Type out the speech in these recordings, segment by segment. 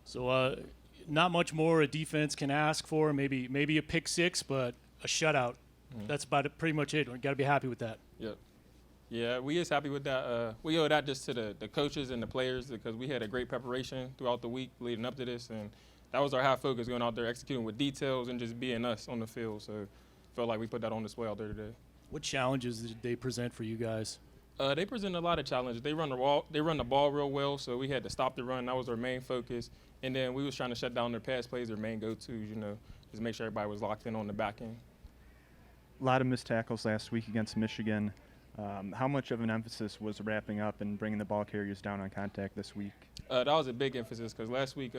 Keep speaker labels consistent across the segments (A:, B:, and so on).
A: So not much more a defense can ask for. Maybe a pick six, but a shutout. That's about it, pretty much it. We got to be happy with that.
B: Yep. Yeah, we is happy with that. We owe that just to the coaches and the players because we had a great preparation throughout the week leading up to this, and that was our high focus, going out there executing with details and just being us on the field. So felt like we put that on display out there today.
A: What challenges did they present for you guys?
B: They present a lot of challenges. They run the ball real well, so we had to stop the run. That was our main focus. And then we was trying to shut down their pass plays, their main go-tos, just make sure everybody was locked in on the back end.
C: A lot of missed tackles last week against Michigan. How much of an emphasis was wrapping up and bringing the ball carriers down on contact this week?
B: That was a big emphasis because last week,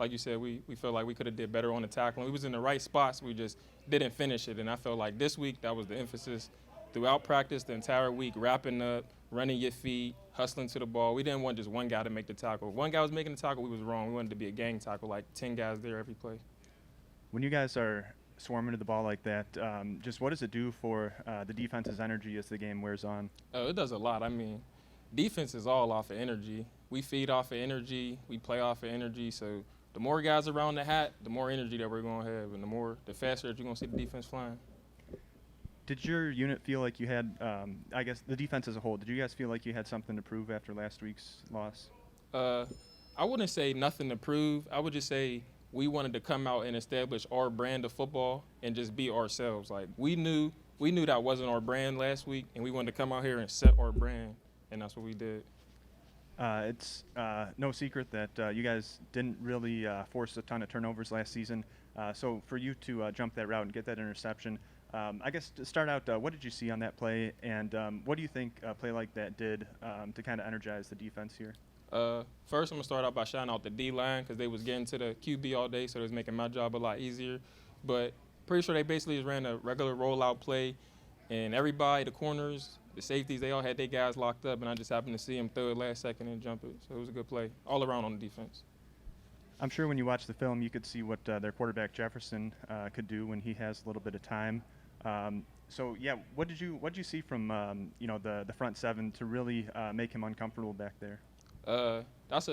B: like you said, we felt like we could have did better on the tackling. We was in the right spots. We just didn't finish it. And I felt like this week that was the emphasis throughout practice the entire week, wrapping up, running your feet, hustling to the ball. We didn't want just one guy to make the tackle. If one guy was making the tackle, we was wrong. We wanted to be a gang tackle, like 10 guys there every play.
C: When you guys are swarming to the ball like that, just what does it do for the defense's energy as the game wears on?
B: Oh, it does a lot. I mean, defense is all off of energy. We feed off of energy. We play off of energy. So the more guys around the hat, the more energy that we're going to have, and the faster that you're going to see the defense flying.
C: Did your unit feel like you had, I guess the defense as a whole, did you guys feel like you had something to prove after last week's loss?
B: I wouldn't say nothing to prove. I would just say we wanted to come out and establish our brand of football and just be ourselves. Like we knew that wasn't our brand last week, and we wanted to come out here and set our brand, and that's what we did.
C: It's no secret that you guys didn't really force a ton of turnovers last season. So for you to jump that route and get that interception, I guess to start out, what did you see on that play, and what do you think a play like that did to kind of energize the defense here?
B: First, I'm going to start out by shouting out the D-line because they was getting to the QB all day, so it was making my job a lot easier. But pretty sure they basically just ran a regular rollout play, and everybody, the corners, the safeties, they all had their guys locked up, and I just happened to see them throw it last second and jump it. So it was a good play all around on the defense.
C: I'm sure when you watch the film, you could see what their quarterback Jefferson could do when he has a little bit of time. So yeah, what did you see from the front seven to really make him uncomfortable back there?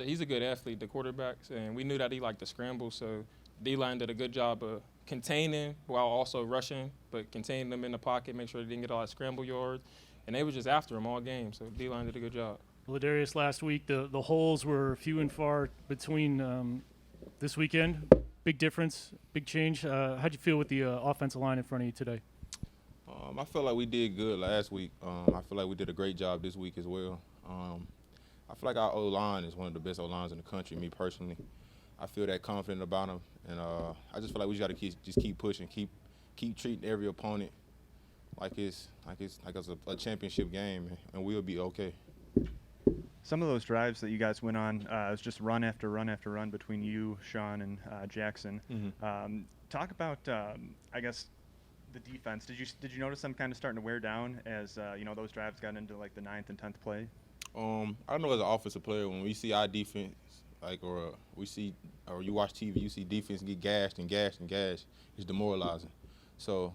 B: He's a good athlete, the quarterback, and we knew that he liked to scramble. So D-line did a good job of containing while also rushing, but containing them in the pocket, make sure they didn't get all that scramble yards, and they were just after him all game. So D-line did a good job.
A: Ladarius, last week the holes were few and far between this weekend. Big difference, big change. How'd you feel with the offensive line in front of you today?
D: I felt like we did good last week. I feel like we did a great job this week as well. I feel like our O-line is one of the best O-lines in the country, me personally. I feel that confident about them, and I just feel like we just got to keep pushing, keep treating every opponent like it's a championship game, and we'll be okay.
C: Some of those drives that you guys went on was just run after run after run between you, Sean, and Jackson.
D: Mm-hmm.
C: Talk about, I guess, the defense. Did you notice them kind of starting to wear down as those drives got into like the 9th and 10th play?
D: I don't know, as an offensive player, when we see our defense, or you watch TV, you see defense get gashed and gashed and gashed, it's demoralizing. So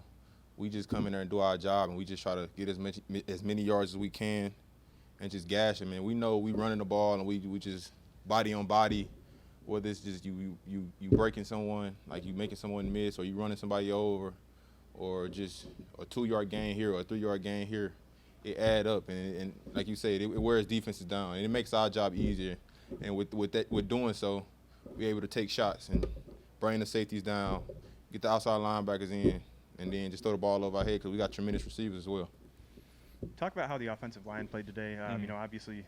D: we just come in there and do our job, and we just try to get as many yards as we can and just gash them. And we know we running the ball, and we just body on body, whether it's just you breaking someone, like you making someone miss, or you running somebody over, or just a 2-yard gain here or a 3-yard gain here. It add up, and like you said, it wears defenses down, and it makes our job easier. And with doing so, we're able to take shots and bring the safeties down, get the outside linebackers in, and then just throw the ball over our head because we got tremendous receivers as well.
C: Talk about how the offensive line played today. Obviously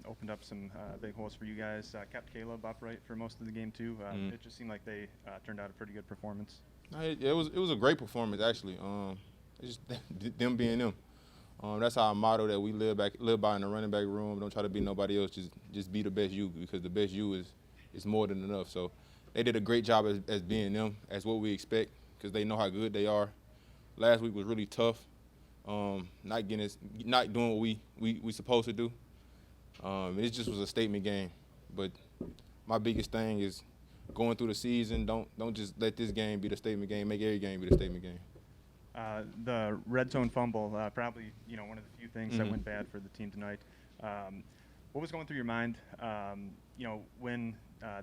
C: opened up some big holes for you guys. Kept Caleb upright for most of the game too. It just seemed like they turned out a pretty good performance.
D: It was a great performance actually. It's just them being them. That's our motto that we live by in the running back room. Don't try to be nobody else. Just be the best you, because the best you is more than enough. So they did a great job as being them, as what we expect, because they know how good they are. Last week was really tough. Not doing what we supposed to do. It just was a statement game. But my biggest thing is going through the season. Don't just let this game be the statement game. Make every game be the statement game.
C: The red zone fumble, probably one of the few things that went bad for the team tonight. What was going through your mind, when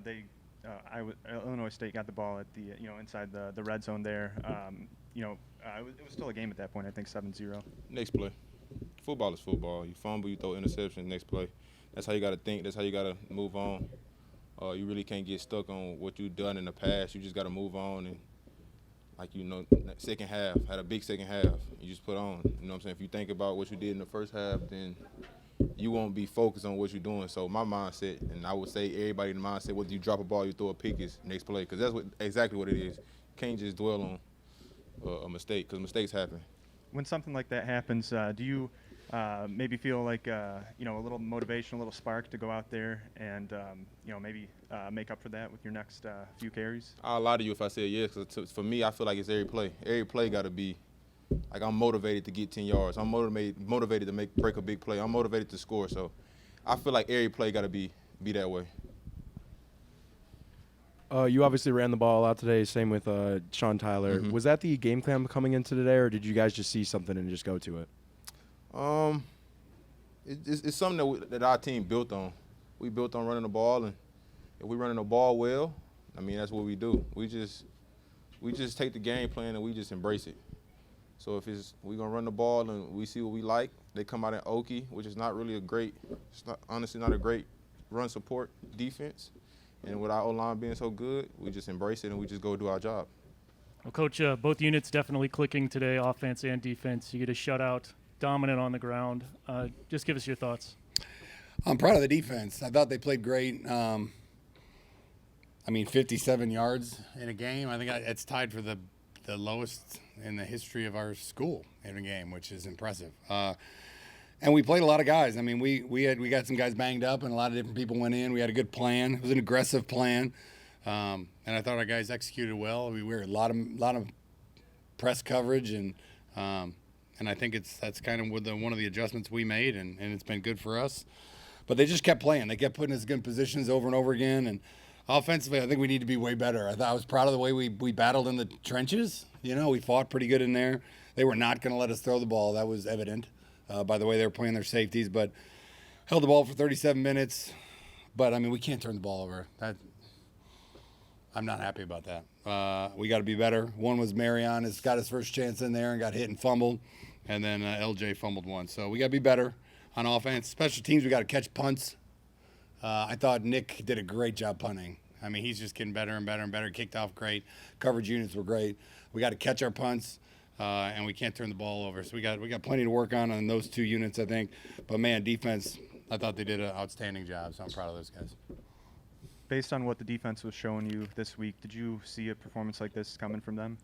C: they Illinois State got the ball at the inside the red zone there. It was still a game at that point. I think 7-0.
D: Next play. Football is football. You fumble, you throw interception, next play. That's how you got to think. That's how you got to move on. You really can't get stuck on what you've done in the past. You just got to move on. And, second half, had a big second half. You just put on. You know what I'm saying? If you think about what you did in the first half, then you won't be focused on what you're doing. So my mindset, and I would say everybody in the mindset, whether you drop a ball, you throw a pick, is next play. Because that's exactly what it is. You can't just dwell on a mistake, because mistakes happen.
C: When something like that happens, do you maybe feel like a little motivation, a little spark to go out there and maybe make up for that with your next few carries?
D: I'll lie to you if I said yes, because for me, I feel like it's every play. Every play got to be like I'm motivated to get 10 yards. I'm motivated to break a big play. I'm motivated to score. So I feel like every play got to be that way.
E: You obviously ran the ball out today, same with Sean Tyler.
D: Mm-hmm.
E: Was that the game plan coming into today, or did you guys just see something and just go to it?
D: It's something that our team built on. We built on running the ball, and if we're running the ball well, I mean, that's what we do. We just take the game plan and we just embrace it. So if we're going to run the ball and we see what we like, they come out in Okie, which is not really honestly not a great run support defense. And with our O-line being so good, we just embrace it and we just go do our job.
A: Well, Coach, both units definitely clicking today, offense and defense. You get a shutout, dominant on the ground. Just give us your thoughts.
F: I'm proud of the defense. I thought they played great. 57 yards in a game. I think it's tied for the lowest in the history of our school in a game, which is impressive. And we played a lot of guys. I mean, we got some guys banged up, and a lot of different people went in. We had a good plan. It was an aggressive plan, and I thought our guys executed well. We were a lot of press coverage, and I think that's kind of one of the adjustments we made, and it's been good for us. But they just kept playing. They kept putting us in good positions over and over again. And offensively, I think we need to be way better. I was proud of the way we battled in the trenches. We fought pretty good in there. They were not going to let us throw the ball. That was evident by the way they were playing their safeties. But held the ball for 37 minutes. But, we can't turn the ball over. I'm not happy about that. We got to be better. One was Marion. Has got his first chance in there and got hit and fumbled. And then LJ fumbled one. So we got to be better on offense. Special teams, we got to catch punts. I thought Nick did a great job punting. He's just getting better and better and better. Kicked off great. Coverage units were great. We got to catch our punts, and we can't turn the ball over. So we got plenty to work on those two units, I think. But, man, defense, I thought they did an outstanding job, so I'm proud of those guys.
C: Based on what the defense was showing you this week, did you see a performance like this coming from them?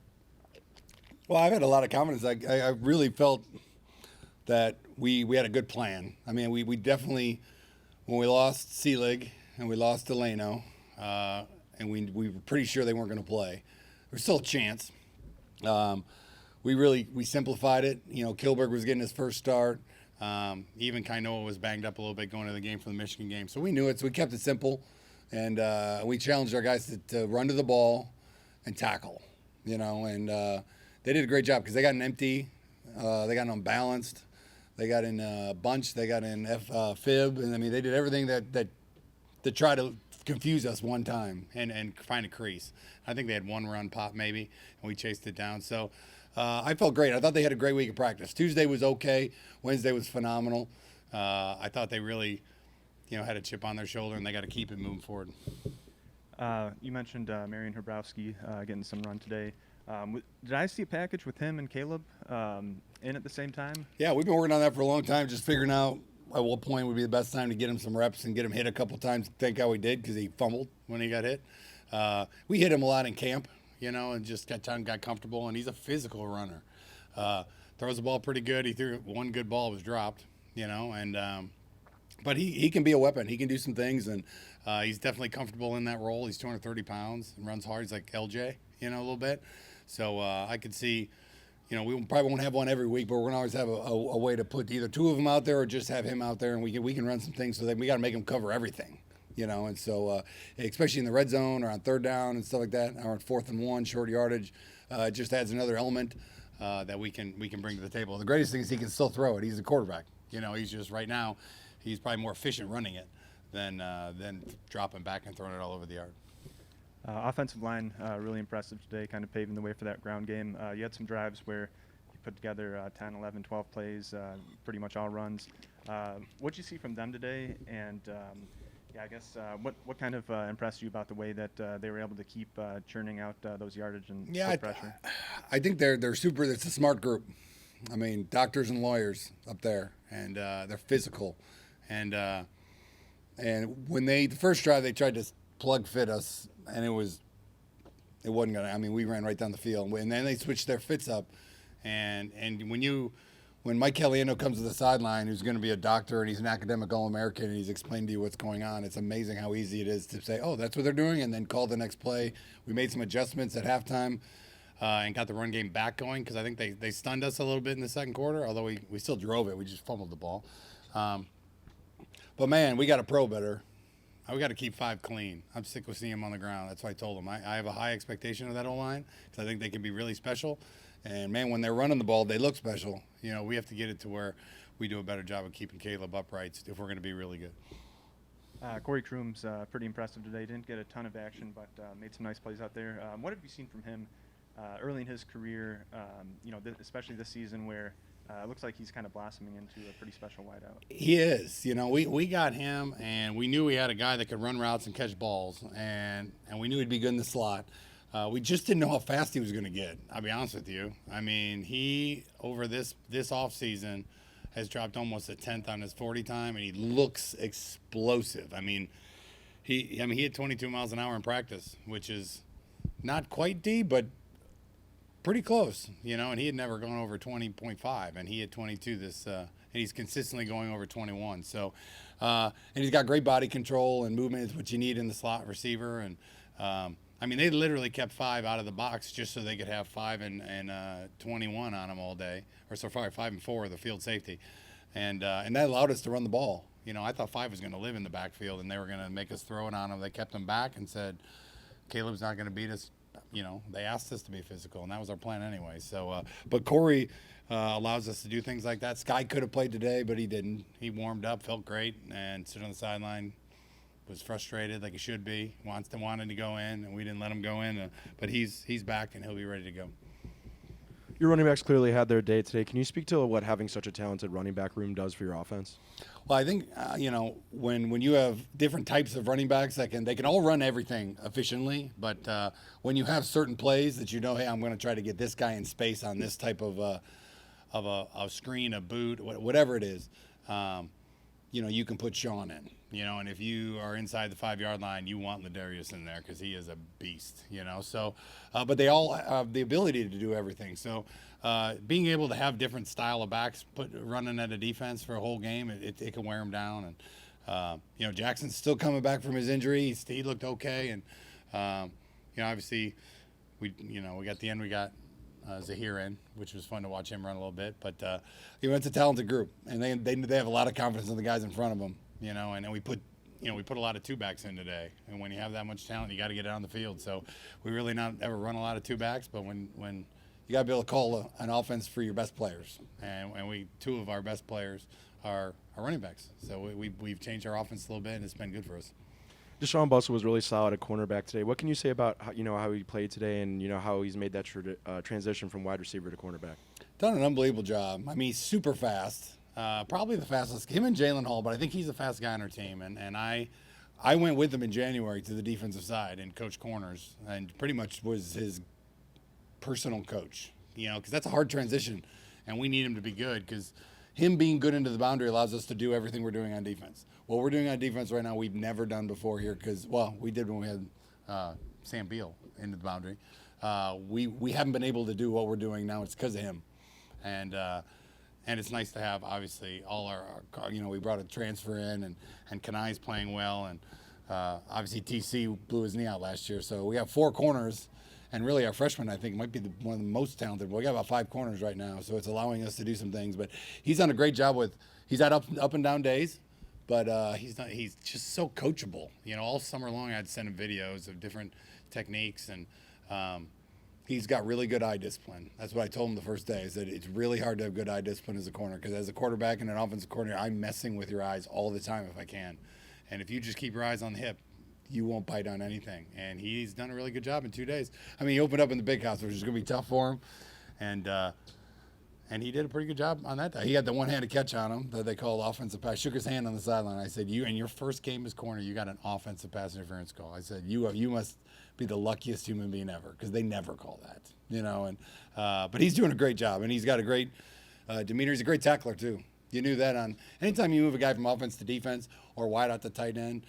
F: Well, I've had a lot of confidence. I really felt that we had a good plan. We definitely, when we lost Seelig and we lost Delano, and we were pretty sure they weren't going to play, there's still a chance. We simplified it. Kilberg was getting his first start. Even Kainoa was banged up a little bit going to the game from the Michigan game. So we knew it, so we kept it simple. And we challenged our guys to run to the ball and tackle, and they did a great job because they got an empty, they got an unbalanced, they got in bunch, they got in fib, and they did everything that try to confuse us one time and find a crease. I think they had one run pop maybe, and we chased it down. So I felt great. I thought they had a great week of practice. Tuesday was okay. Wednesday was phenomenal. I thought they really, had a chip on their shoulder, and they got to keep it moving forward.
C: You mentioned Marion Hrabowski getting some run today. Did I see a package with him and Caleb in at the same time?
F: Yeah, we've been working on that for a long time, just figuring out at what point would be the best time to get him some reps and get him hit a couple times. Thank God we did, because he fumbled when he got hit. We hit him a lot in camp, and just got comfortable, and he's a physical runner. Throws the ball pretty good. He threw one good ball, was dropped, but he can be a weapon. He can do some things, and he's definitely comfortable in that role. He's 230 pounds and runs hard. He's like LJ, a little bit. So I could see, we probably won't have one every week, but we're going to always have a way to put either two of them out there or just have him out there, and we can run some things so that we got to make him cover everything, And so especially in the red zone or on third down and stuff like that, or on 4th and 1, short yardage, it just adds another element that we can bring to the table. The greatest thing is he can still throw it. He's a quarterback. He's just right now, he's probably more efficient running it than dropping back and throwing it all over the yard.
C: Offensive line, really impressive today, kind of paving the way for that ground game. You had some drives where you put together 10, 11, 12 plays, pretty much all runs. What did you see from them today? And yeah, I guess what kind of impressed you about the way that they were able to keep churning out those yardage and foot pressure?
F: I think they're super. It's a smart group. I mean, doctors and lawyers up there, and they're physical. And when the first drive they tried to plug fit us, and it wasn't gonna. I mean, we ran right down the field, and then they switched their fits up, and when Mike Caliendo comes to the sideline, who's going to be a doctor and he's an academic All-American, and he's explained to you what's going on, it's amazing how easy it is to say, oh, that's what they're doing, and then call the next play. We made some adjustments at halftime and got the run game back going because I think they stunned us a little bit in the second quarter, although we still drove it. We just fumbled the ball. But, man, we got to pro better. We got to keep 5 clean. I'm sick of seeing him on the ground. That's why I told him. I have a high expectation of that O-line because I think they can be really special. And, man, when they're running the ball, they look special. You know, we have to get it to where we do a better job of keeping Caleb upright if we're going to be really good.
C: Corey Kroom's pretty impressive today. Didn't get a ton of action, but made some nice plays out there. What have you seen from him early in his career, especially this season where it looks like he's kind of blossoming into a pretty special wideout?
F: He is. You know, we got him, and we knew we had a guy that could run routes and catch balls, and we knew he'd be good in the slot. We just didn't know how fast he was going to get. I'll be honest with you. I mean, he, over this offseason, has dropped almost a tenth on his 40 time, and he looks explosive. I mean, he hit 22 miles an hour in practice, which is not quite D, but pretty close, you know, and he had never gone over 20.5, and he hit 22 and he's consistently going over 21. So, and he's got great body control and movement is what you need in the slot receiver, and I mean, they literally kept 5 out of the box just so they could have 5 and 21 on them all day, or so far 5 and 4, the field safety, and that allowed us to run the ball. You know, I thought 5 was going to live in the backfield, and they were going to make us throw it on them. They kept them back and said, Caleb's not going to beat us. You know, they asked us to be physical, and that was our plan anyway. So, but Corey allows us to do things like that. Sky could have played today, but he didn't. He warmed up, felt great, and stood on the sideline. Was frustrated like he should be. Wanted to go in, and we didn't let him go in. But he's back, and he'll be ready to go.
E: Your running backs clearly had their day today. Can you speak to what having such a talented running back room does for your offense?
F: Well, I think when you have different types of running backs they can all run everything efficiently, but when you have certain plays that you know, hey, I'm going to try to get this guy in space on this type of a screen, a boot, whatever it is, you can put Sean in. You know, and if you are inside the 5-yard line, you want Ladarius in there because he is a beast, you know. So, but they all have the ability to do everything. So, being able to have different style of backs running at a defense for a whole game, it can wear them down. And, Jackson's still coming back from his injury. He looked okay. And, obviously, we got the end. We got Zahir in, which was fun to watch him run a little bit. But, it's a talented group. And they have a lot of confidence in the guys in front of them. You know, and we put a lot of 2-backs in today. And when you have that much talent, you got to get it on the field. So we really not ever run a lot of 2-backs, but when you got to be able to call an offense for your best players, and 2 of our best players are running backs. So we've changed our offense a little bit, and it's been good for us.
E: Deshaun Bussell was really solid at cornerback today. What can you say about how he played today, and how he's made that transition from wide receiver to cornerback?
F: Done an unbelievable job. I mean, he's super fast. Probably the fastest, him and Jalen Hall, but I think he's the fast guy on our team. And I went with him in January to the defensive side and coached corners, and pretty much was his personal coach, because that's a hard transition, and we need him to be good because him being good into the boundary allows us to do everything we're doing on defense. What we're doing on defense right now, we've never done before here because, we did when we had Sam Beal into the boundary. We haven't been able to do what we're doing now. It's because of him. And it's nice to have, obviously, all our we brought a transfer in, and Kanai's playing well, and obviously TC blew his knee out last year. So we have 4 corners, and really our freshman, I think, might be one of the most talented. We got about 5 corners right now, so it's allowing us to do some things. But he's done a great job he's had up and down days, but he's just so coachable. All summer long I'd send him videos of different techniques, and he's got really good eye discipline. That's what I told him the first day, is that it's really hard to have good eye discipline as a corner, because as a quarterback and an offensive coordinator, I'm messing with your eyes all the time if I can. And if you just keep your eyes on the hip, you won't bite on anything. And he's done a really good job in 2 days. I mean, he opened up in the big house, which is going to be tough for him. And he did a pretty good job on that. He had the one-handed catch on him that they called offensive pass. Shook his hand on the sideline. I said, "You in your first game as corner, you got an offensive pass interference call." I said, "You must be the luckiest human being ever, because they never call that, you know." And but he's doing a great job, and he's got a great demeanor. He's a great tackler too. You knew that on anytime you move a guy from offense to defense or wide out to tight end,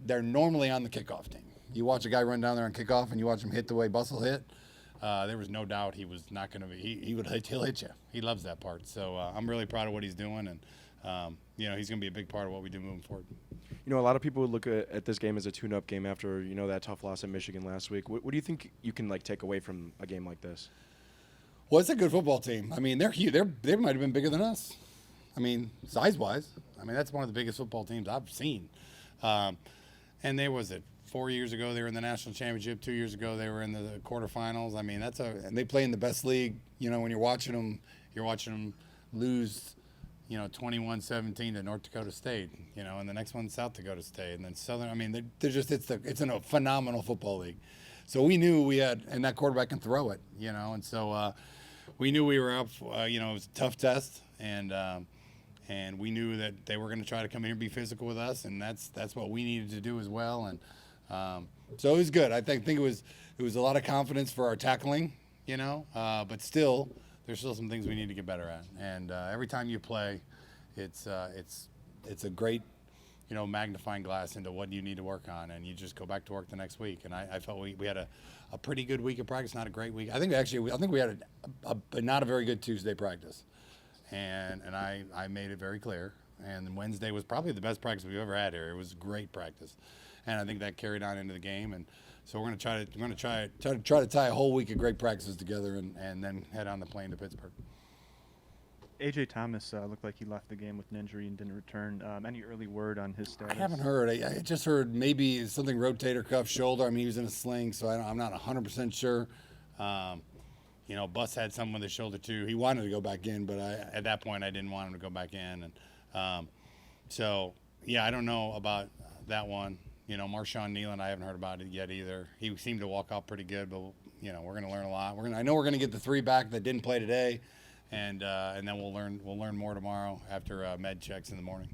F: they're normally on the kickoff team. You watch a guy run down there on kickoff, and you watch him hit the way Bussell hit. There was no doubt he was not going to be. He'll hit you. He loves that part. So I'm really proud of what he's doing, and you know, he's going to be a big part of what we do moving forward.
E: You know, a lot of people would look at this game as a tune-up game after, you know, that tough loss at Michigan last week. What do you think you can like take away from a game like this?
F: Well, it's a good football team. I mean, they're huge. They might have been bigger than us. I mean, size-wise. I mean, that's one of the biggest football teams I've seen. And there was it. 4 years ago, they were in the national championship. 2 years ago, they were in the quarterfinals. I mean, and they play in the best league. You know, when you're watching them lose, you know, 21-17 to North Dakota State. You know, and the next one's South Dakota State, and then Southern. I mean, they're just it's in a phenomenal football league. So we knew we had, and that quarterback can throw it. You know, and so we knew we were up. You know, it was a tough test, and we knew that they were going to try to come here and be physical with us, and that's what we needed to do as well. And so it was good. I think it was a lot of confidence for our tackling, you know, but still, there's still some things we need to get better at. And every time you play, it's a great, you know, magnifying glass into what you need to work on, and you just go back to work the next week. And I felt we had a pretty good week of practice, not a great week. I think we had a not a very good Tuesday practice, and I made it very clear. And Wednesday was probably the best practice we've ever had here. It was great practice. And I think that carried on into the game, and so we're going to try to tie a whole week of great practices together, and then head on the plane to Pittsburgh.
C: A.J. Thomas looked like he left the game with an injury and didn't return. Any early word on his status?
F: I haven't heard. I just heard maybe something rotator cuff, shoulder. I mean, he was in a sling, so I'm not 100% sure. You know, Bus had something with his shoulder too. He wanted to go back in, but at that point I didn't want him to go back in, and so yeah, I don't know about that one. You know, Marshawn Nealon, I haven't heard about it yet either. He seemed to walk out pretty good, but you know, we're going to learn a lot. I know we're going to get the 3 back that didn't play today, and then we'll learn more tomorrow after med checks in the morning.